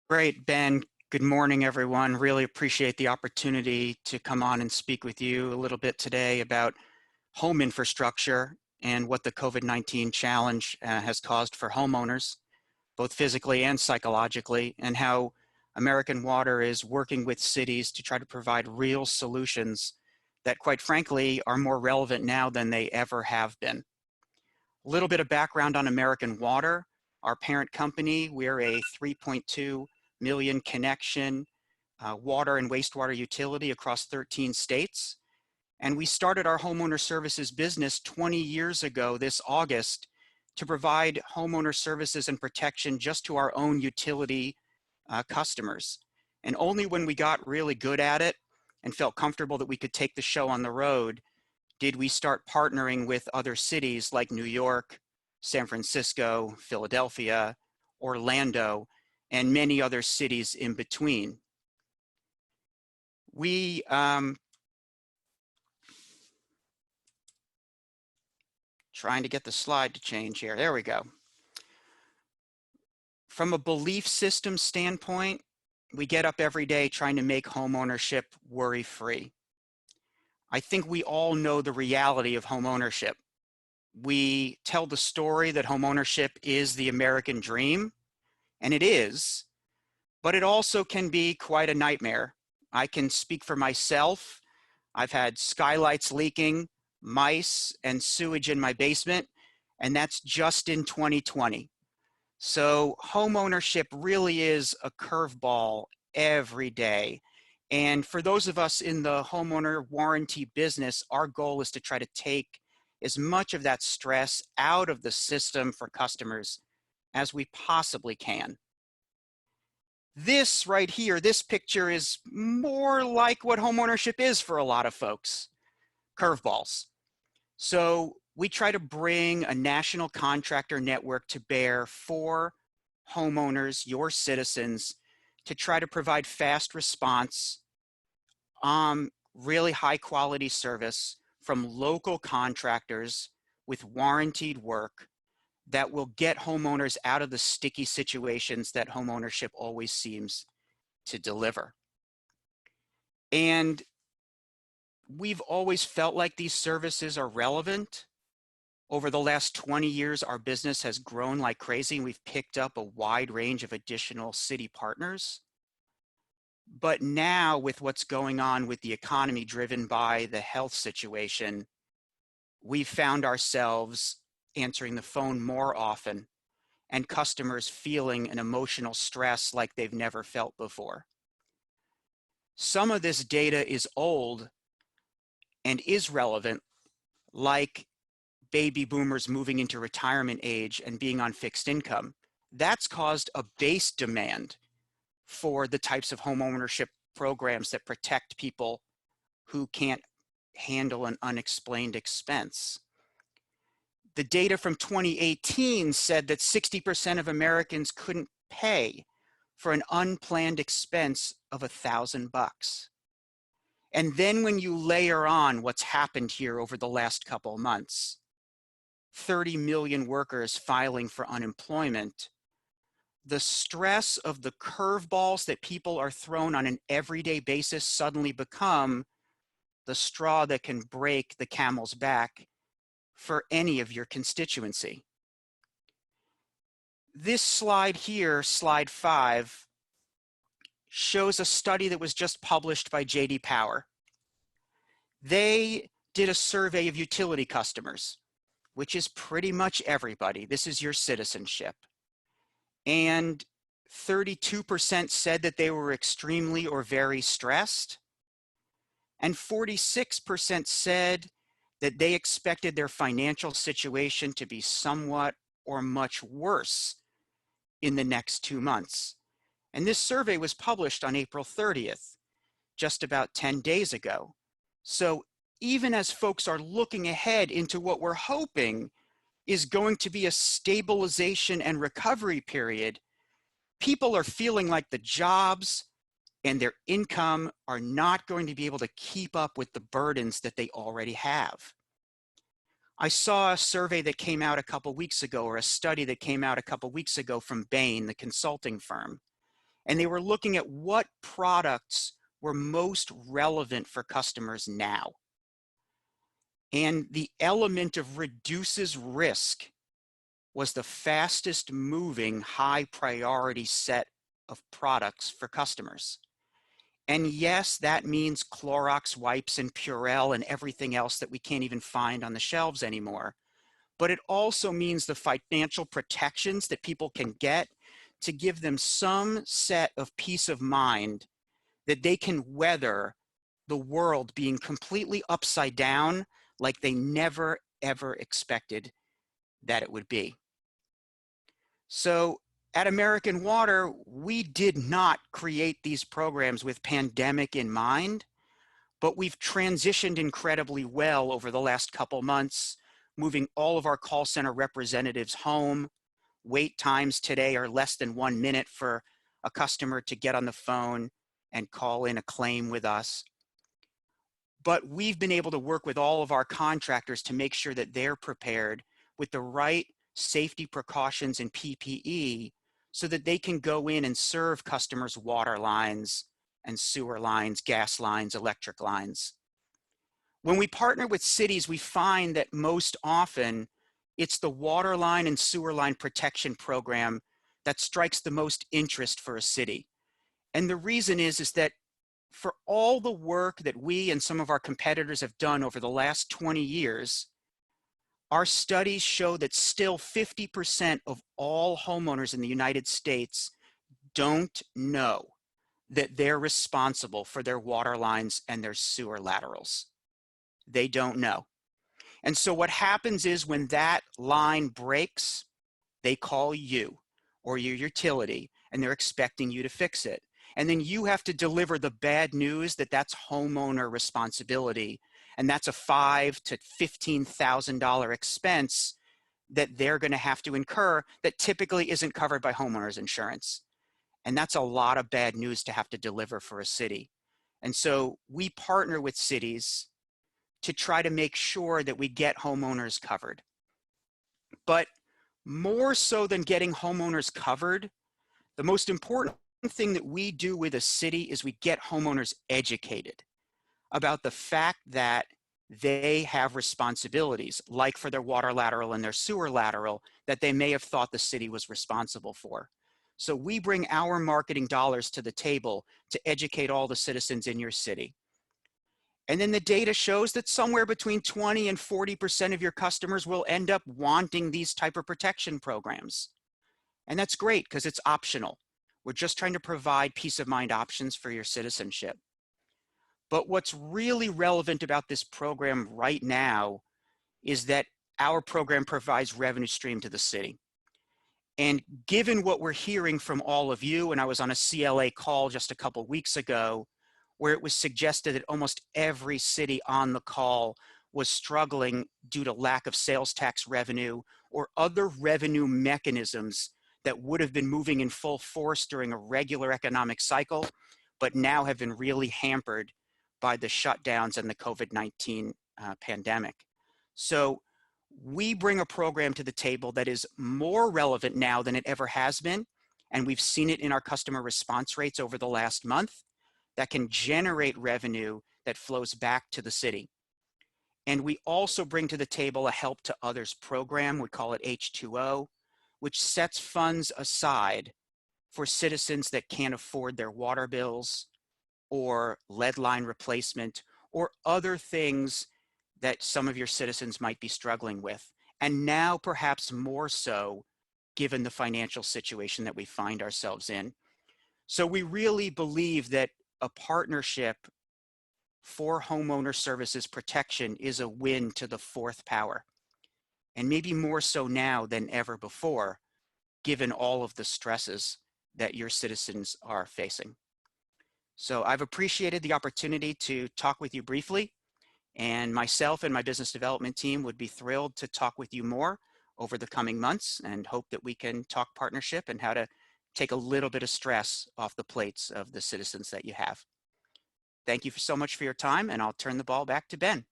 Great, Ben. Good morning, everyone. Really appreciate the opportunity to come on and speak with you a little bit today about home infrastructure and what the COVID-19 challenge has caused for homeowners, both physically and psychologically, and how American Water is working with cities to try to provide real solutions that, quite frankly, are more relevant now than they ever have been. A little bit of background on American Water. Our parent company, we're a 3.2 million connection water and wastewater utility across 13 states. And we started our homeowner services business 20 years ago this August to provide homeowner services and protection just to our own utility customers. And only when we got really good at it and felt comfortable that we could take the show on the road did we start partnering with other cities like New York, San Francisco, Philadelphia, Orlando, and many other cities in between. We trying to get the slide to change here. There we go. From a belief system standpoint, we get up every day trying to make homeownership worry-free. I think we all know the reality of homeownership. We tell the story that homeownership is the American dream, and it is, but it also can be quite a nightmare. I can speak for myself. I've had skylights leaking, mice, and sewage in my basement, and that's just in 2020. So homeownership really is a curveball every day. And for those of us in the homeowner warranty business, our goal is to try to take as much of that stress out of the system for customers as we possibly can. This right here, this picture is more like what homeownership is for a lot of folks, curveballs. So we try to bring a national contractor network to bear for homeowners, your citizens, to try to provide fast response, really high quality service from local contractors with warranted work that will get homeowners out of the sticky situations that homeownership always seems to deliver. And we've always felt like these services are relevant. Over the last 20 years, our business has grown like crazy, and we've picked up a wide range of additional city partners. But now, with what's going on with the economy driven by the health situation, we've found ourselves answering the phone more often and customers feeling an emotional stress like they've never felt before. Some of this data is old and is relevant, like baby boomers moving into retirement age and being on fixed income. That's caused a base demand for the types of homeownership programs that protect people who can't handle an unexplained expense. The data from 2018 said that 60% of Americans couldn't pay for an unplanned expense of $1,000. And then when you layer on what's happened here over the last couple of months, 30 million workers filing for unemployment, the stress of the curveballs that people are thrown on an everyday basis suddenly become the straw that can break the camel's back for any of your constituency. This slide here, slide 5, shows a study that was just published by J.D. Power. They did a survey of utility customers, which is pretty much everybody. This is your citizenship. And 32% said that they were extremely or very stressed. And 46% said that they expected their financial situation to be somewhat or much worse in the next 2 months. And this survey was published on April 30th, just about 10 days ago. So even as folks are looking ahead into what we're hoping is going to be a stabilization and recovery period, people are feeling like the jobs and their income are not going to be able to keep up with the burdens that they already have. I saw a survey that came out a couple weeks ago, or a study that came out a couple weeks ago from Bain, the consulting firm. and they were looking at what products were most relevant for customers now. And the element of reduces risk was the fastest moving high priority set of products for customers. And yes, that means Clorox wipes and Purell and everything else that we can't even find on the shelves anymore. But it also means the financial protections that people can get to give them some set of peace of mind that they can weather the world being completely upside down like they never, ever expected that it would be. So at American Water, we did not create these programs with pandemic in mind, but we've transitioned incredibly well over the last couple months, moving all of our call center representatives home. Wait times today are less than 1 minute for a customer to get on the phone and call in a claim with us. But we've been able to work with all of our contractors to make sure that they're prepared with the right safety precautions and PPE so that they can go in and serve customers' water lines and sewer lines, gas lines, electric lines. When we partner with cities, we find that most often it's the water line and sewer line protection program that strikes the most interest for a city. And the reason is that for all the work that we and some of our competitors have done over the last 20 years, our studies show that still 50% of all homeowners in the United States don't know that they're responsible for their water lines and their sewer laterals. They don't know. And so what happens is when that line breaks, they call you or your utility and they're expecting you to fix it. And then you have to deliver the bad news that that's homeowner responsibility. And that's a $5,000 to $15,000 expense that they're going to have to incur that typically isn't covered by homeowners insurance. And that's a lot of bad news to have to deliver for a city. And so we partner with cities to try to make sure that we get homeowners covered. But more so than getting homeowners covered, the most important thing that we do with a city is we get homeowners educated about the fact that they have responsibilities, like for their water lateral and their sewer lateral, that they may have thought the city was responsible for. So we bring our marketing dollars to the table to educate all the citizens in your city. And then the data shows that somewhere between 20 and 40% of your customers will end up wanting these type of protection programs. And that's great because it's optional. We're just trying to provide peace of mind options for your citizenship. But what's really relevant about this program right now is that our program provides revenue stream to the city. And given what we're hearing from all of you, and I was on a CLA call just a couple weeks ago, where it was suggested that almost every city on the call was struggling due to lack of sales tax revenue or other revenue mechanisms that would have been moving in full force during a regular economic cycle, but now have been really hampered by the shutdowns and the COVID-19 pandemic. So we bring a program to the table that is more relevant now than it ever has been, and we've seen it in our customer response rates over the last month, that can generate revenue that flows back to the city. And we also bring to the table a Help to Others program, we call it H2O, which sets funds aside for citizens that can't afford their water bills or lead line replacement or other things that some of your citizens might be struggling with. And now perhaps more so, given the financial situation that we find ourselves in. So we really believe that a partnership for homeowner services protection is a win to the fourth power. And maybe more so now than ever before, given all of the stresses that your citizens are facing. So I've appreciated the opportunity to talk with you briefly, and myself and my business development team would be thrilled to talk with you more over the coming months and hope that we can talk partnership and how to take a little bit of stress off the plates of the citizens that you have. Thank you so much for your time, and I'll turn the ball back to Ben.